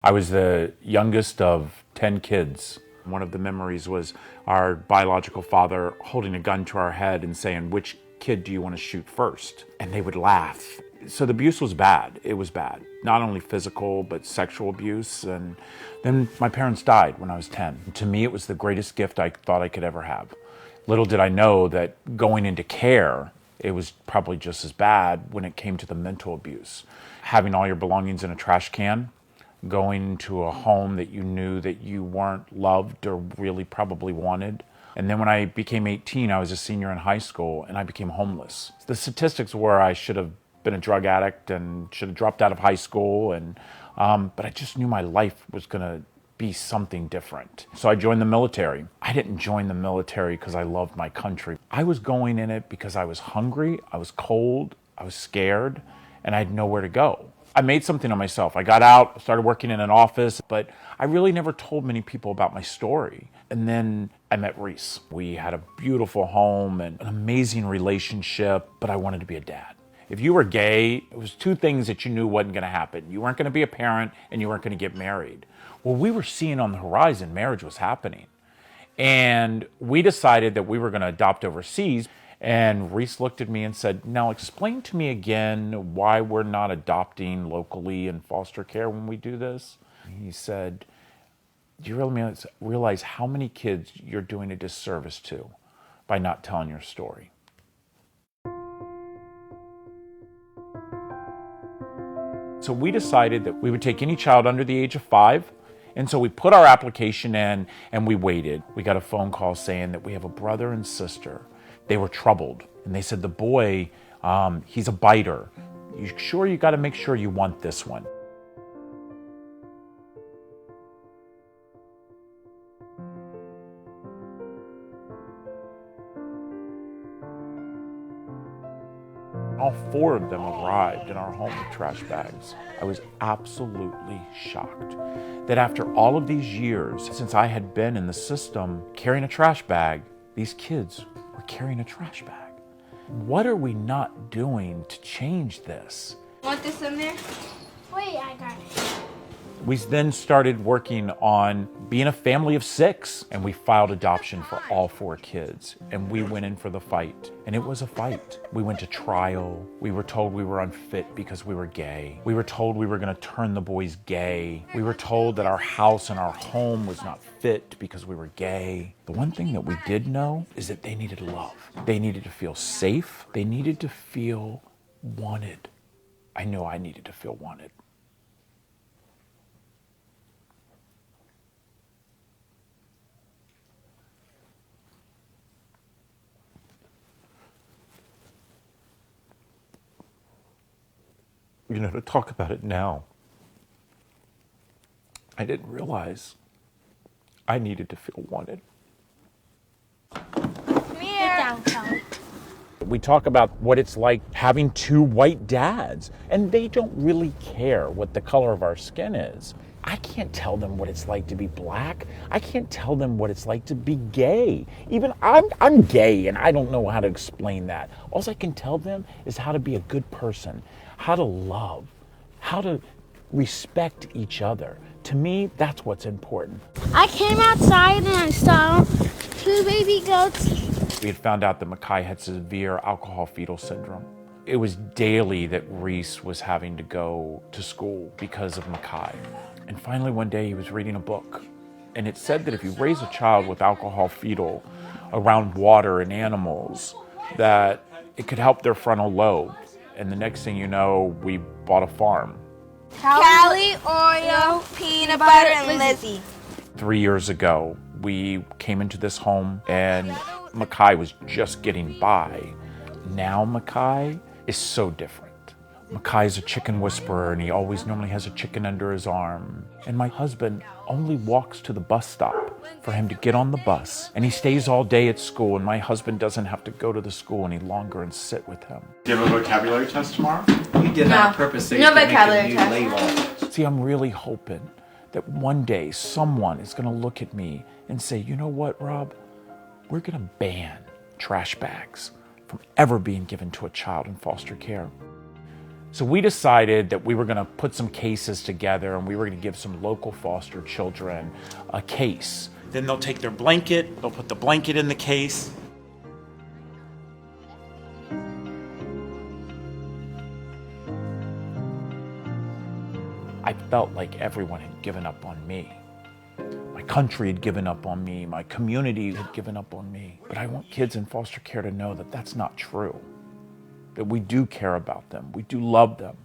I was the youngest of 10 kids. One of the memories was our biological father holding a gun to our head and saying, "Which kid do you want to shoot first?" And they would laugh. So the abuse was bad. It was bad. Not only physical, but sexual abuse. And then my parents died when I was 10. To me, it was the greatest gift I thought I could ever have. Little did I know that going into care, it was probably just as bad when it came to the mental abuse. Having all your belongings in a trash can, going to a home that you knew that you weren't loved or really probably wanted. And then when I became 18, I was a senior in high school and I became homeless. The statistics were I should have been a drug addict and should have dropped out of high school. But I just knew my life was gonna be something different. So I joined the military. I didn't join the military because I loved my country. I was going in it because I was hungry, I was cold, I was scared, and I had nowhere to go. I made something of myself. I got out, started working in an office, but I really never told many people about my story. And then I met Reese. We had a beautiful home and an amazing relationship, but I wanted to be a dad. If you were gay, it was two things that you knew wasn't going to happen. You weren't going to be a parent and you weren't going to get married. Well, we were seeing on the horizon marriage was happening. And we decided that we were going to adopt overseas. And Reese looked at me and said, "Now explain to me again why we're not adopting locally in foster care when we do this." He said, "Do you really realize how many kids you're doing a disservice to by not telling your story?" So we decided that we would take any child under the age of 5. And so we put our application in and we waited. We got a phone call saying that we have a brother and sister. They were troubled. And they said, "The boy, he's a biter. You sure you got to make sure you want this one?" All 4 of them arrived in our home with trash bags. I was absolutely shocked that after all of these years since I had been in the system carrying a trash bag, these kids were carrying a trash bag. What are we not doing to change this? Want this in there? Wait, I got it. We then started working on being a family of 6, and we filed adoption for all 4 kids. And we went in for the fight, and it was a fight. We went to trial. We were told we were unfit because we were gay. We were told we were going to turn the boys gay. We were told that our house and our home was not fit because we were gay. The one thing that we did know is that they needed love. They needed to feel safe. They needed to feel wanted. I knew I needed to feel wanted. To talk about it now, I didn't realize I needed to feel wanted. Come here. Get down, Kelly. We talk about what it's like having 2 white dads, and they don't really care what the color of our skin is. I can't tell them what it's like to be black. I can't tell them what it's like to be gay. Even I'm gay, and I don't know how to explain that. All I can tell them is how to be a good person, how to love, how to respect each other. To me, that's what's important. I came outside and I saw 2 baby goats. We had found out that Makai had severe alcohol fetal syndrome. It was daily that Reese was having to go to school because of Makai. And finally one day he was reading a book, and it said that if you raise a child with alcohol fetal around water and animals, that it could help their frontal lobe. And the next thing you know, we bought a farm. Callie, Oreo, peanut butter, and Lizzie. 3 years ago, we came into this home and Makai was just getting by. Now Makai is so different. Makai is a chicken whisperer, and he always normally has a chicken under his arm. And my husband only walks to the bus stop for him to get on the bus. And he stays all day at school, and my husband doesn't have to go to the school any longer and sit with him. Do you have a vocabulary test tomorrow? We did that on purpose so you No could make vocabulary a new test. label. See, I'm really hoping that one day someone is going to look at me and say, "You know what, Rob? We're going to ban trash bags from ever being given to a child in foster care." So we decided that we were going to put some cases together and we were going to give some local foster children a case. Then they'll take their blanket, they'll put the blanket in the case. I felt like everyone had given up on me. My country had given up on me. My community had given up on me. But I want kids in foster care to know that that's not true. That we do care about them. We do love them.